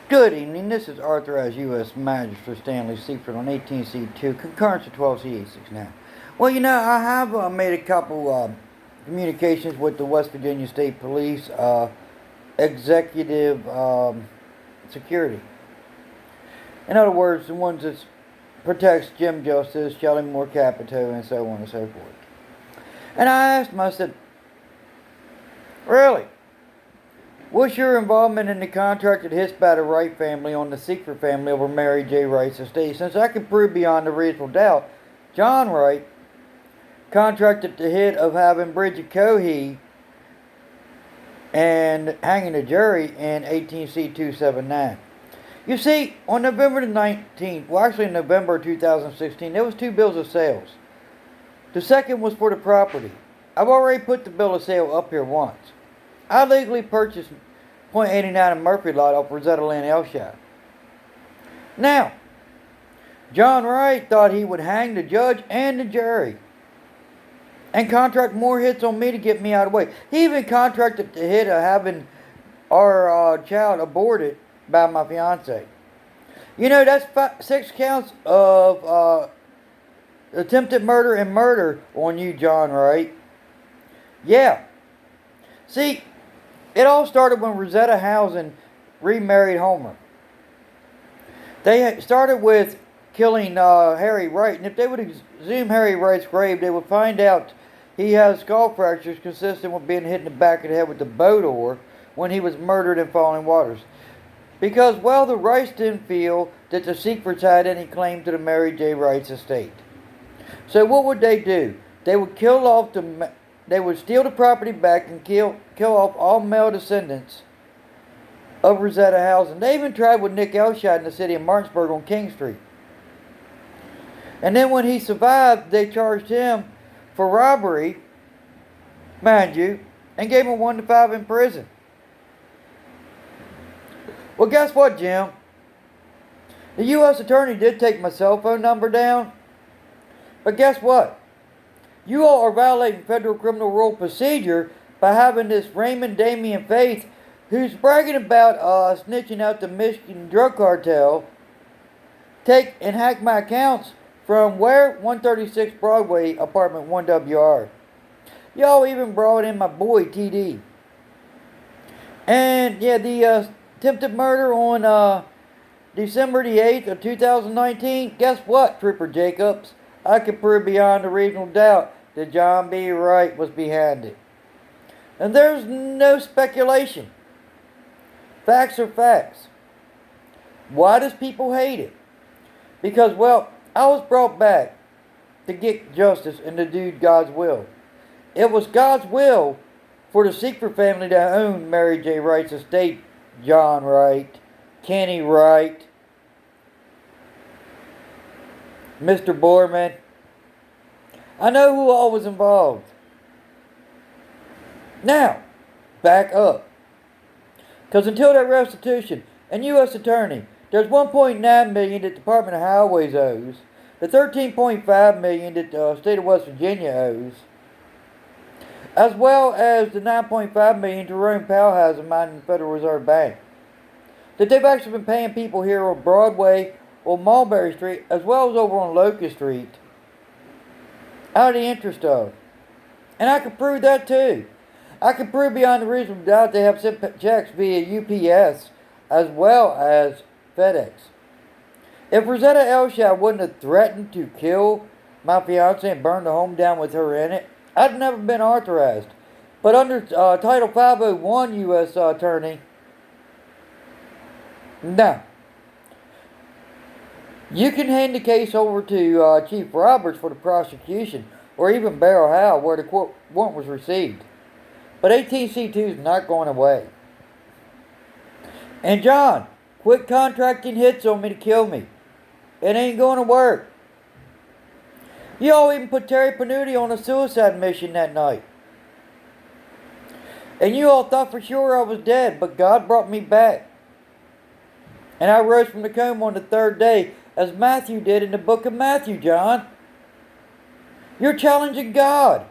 Good evening. This is authorized U.S. Magistrate Stanley Seaford on 18C2, concurrence of 12C86 now. Well, I have made a couple communications with the West Virginia State Police executive security. In other words, the ones that protects Jim Justice, Shelley Moore Capito, and so on and so forth. And I asked them, I said, really? What's your involvement in the contract that hits by the Wright family on the Seaford family over Mary J. Wright's estate? Since I can prove beyond a reasonable doubt, John Wright contracted the hit of having Bridget Cohey and hanging the jury in 18C279. You see, on November the 19th, well actually in November 2016, there was two bills of sales. The second was for the property. I've already put the bill of sale up here once. I legally purchased .89 of Murphy lot off Rosetta Land, Elshire. Now, John Wright thought he would hang the judge and the jury and contract more hits on me to get me out of the way. He even contracted the hit of having our child aborted by my fiance. That's 6 counts of attempted murder and murder on you, John Wright. Yeah. See, it all started when Rosetta Housend remarried Homer. They started with killing Harry Wright, and if they would exhume Harry Wright's grave, they would find out he has skull fractures consistent with being hit in the back of the head with a boat oar when he was murdered in falling waters. Because, well, the Wrights didn't feel that the Seafords had any claim to the Mary J. Wright's estate. So what would they do? They would They would steal the property back and kill off all male descendants of Rosetta Housend. They even tried with Nick Elshire in the city of Martinsburg on King Street. And then when he survived, they charged him for robbery, mind you, and gave him 1 to 5 in prison. Well, guess what, Jim? The U.S. Attorney did take my cell phone number down. But guess what? You all are violating federal criminal rule procedure by having this Raymond Damian Faith, who's bragging about snitching out the Michigan drug cartel, take and hack my accounts from where? 136 Broadway, apartment 1WR. Y'all even brought in my boy, TD. And yeah, the attempted murder on December the 8th of 2019, guess what, Trooper Jacobs? I can prove beyond a reasonable doubt that John B. Wright was behind it. And there's no speculation. Facts are facts. Why does people hate it? Because, well, I was brought back to get justice and to do God's will. It was God's will for the Seaford family to own Mary J. Wright's estate, John Wright, Kenny Wright, Mr. Borman. I know who all was involved. Now, back up. Because until that restitution, and U.S. Attorney, there's $1.9 million that the Department of Highways owes, the $13.5 million that the state of West Virginia owes, as well as the $9.5 million Jerome Powell has in mind in the Federal Reserve Bank. That they've actually been paying people here on Broadway, on Mulberry Street, as well as over on Locust Street, out of the interest of. And I can prove that too. I can prove beyond a reasonable doubt they have sent checks via UPS as well as FedEx. If Rosetta Elshire wouldn't have threatened to kill my fiance and burn the home down with her in it, I'd never been authorized. But under Title 501, U.S. Attorney, no. You can hand the case over to Chief Roberts for the prosecution, or even Beryl Howe, where the warrant was received. But 18C2 is not going away. And John, quit contracting hits on me to kill me. It ain't going to work. You all even put Terry Panuti on a suicide mission that night. And you all thought for sure I was dead, but God brought me back. And I rose from the coma on the 3rd day, as Matthew did in the book of Matthew, John. You're challenging God.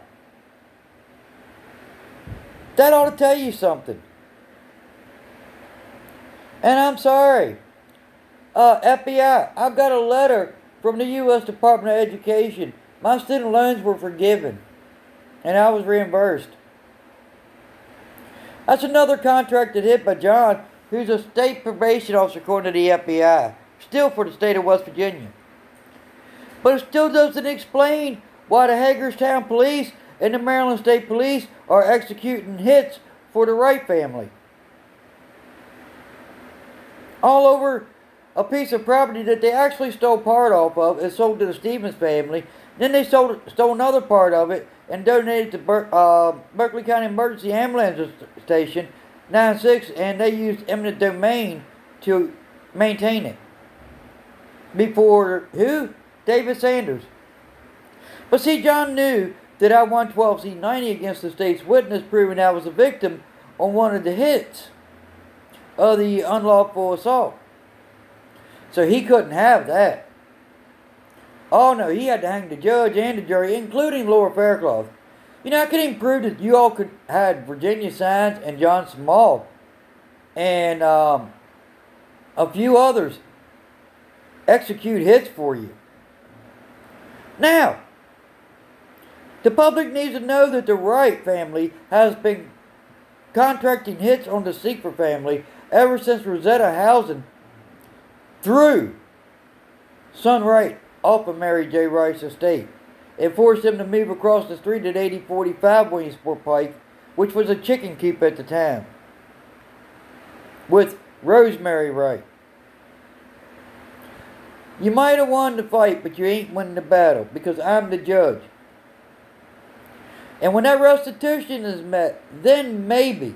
That ought to tell you something. And I'm sorry, FBI, I got a letter from the U.S. Department of Education. My student loans were forgiven, and I was reimbursed. That's another contracted hit by John, who's a state probation officer according to the FBI, still for the state of West Virginia. But it still doesn't explain why the Hagerstown Police and the Maryland State Police are executing hits for the Wright family. All over a piece of property that they actually stole part off of and sold to the Stevens family. Then they stole another part of it and donated to Berkeley County Emergency Ambulance Station 96, and they used eminent domain to maintain it. Before who? David Sanders. But see, John knew that I won 12C90 against the state's witness, proving I was a victim on one of the hits of the unlawful assault. So he couldn't have that. Oh no, he had to hang the judge and the jury, including Laura Faircloth. You know, I could even prove that you all could had Virginia Signs and John Small and a few others execute hits for you. Now, the public needs to know that the Wright family has been contracting hits on the Seeker family ever since Rosetta Housend threw Son Wright off of Mary J. Wright's estate and forced him to move across the street at 8045 Williamsport Pike, which was a chicken coop at the time, with Rosemary Wright. You might have won the fight, but you ain't winning the battle, because I'm the judge. And when that restitution is met, then maybe.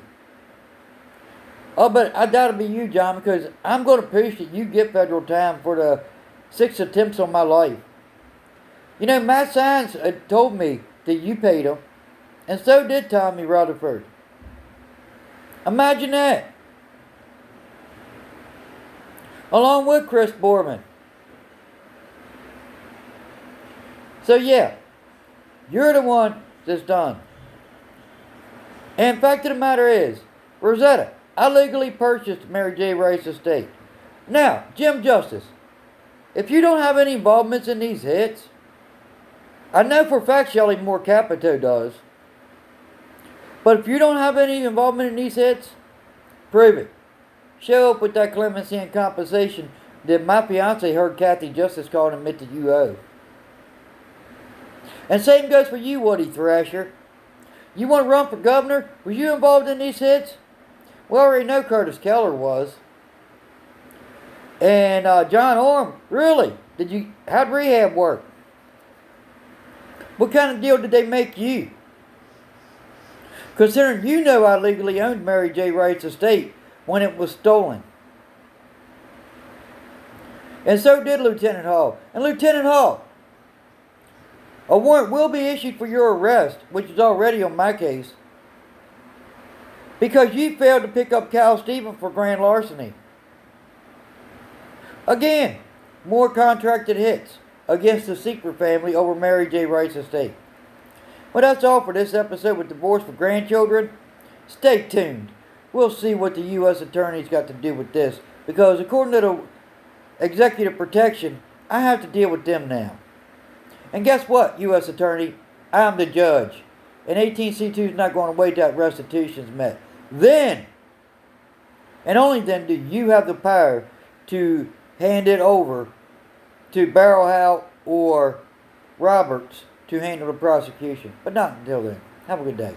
Oh, but I doubt it'll be you, John, because I'm going to push that you get federal time for the 6 attempts on my life. You know, Matt Science told me that you paid him, and so did Tommy Rutherford. Imagine that. Along with Chris Borman. So yeah, you're the one that's done. And fact of the matter is, Rosetta, I legally purchased Mary J. Wright's estate. Now, Jim Justice, if you don't have any involvements in these hits, I know for a fact Shelley Moore Capito does. But if you don't have any involvement in these hits, prove it. Show up with that clemency and compensation that my fiance heard Kathy Justice call and admit that you owe. And same goes for you, Woody Thrasher. You want to run for governor? Were you involved in these hits? We already know Curtis Keller was. And John Orm, really? How'd rehab work? What kind of deal did they make you? Considering you know I legally owned Mary J. Wright's estate when it was stolen. And so did Lieutenant Hall. And Lieutenant Hall, a warrant will be issued for your arrest, which is already on my case, because you failed to pick up Cal Stevens for grand larceny. Again, more contracted hits against the Seeker family over Mary J. Wright's estate. Well, that's all for this episode with Divorce for Grandchildren. Stay tuned. We'll see what the U.S. Attorney's got to do with this, because according to the executive protection, I have to deal with them now. And guess what, U.S. Attorney? I'm the judge. And 18C2 is not going to wait till that restitution's met. Then, and only then, do you have the power to hand it over to Barrow Howe or Roberts to handle the prosecution. But not until then. Have a good day.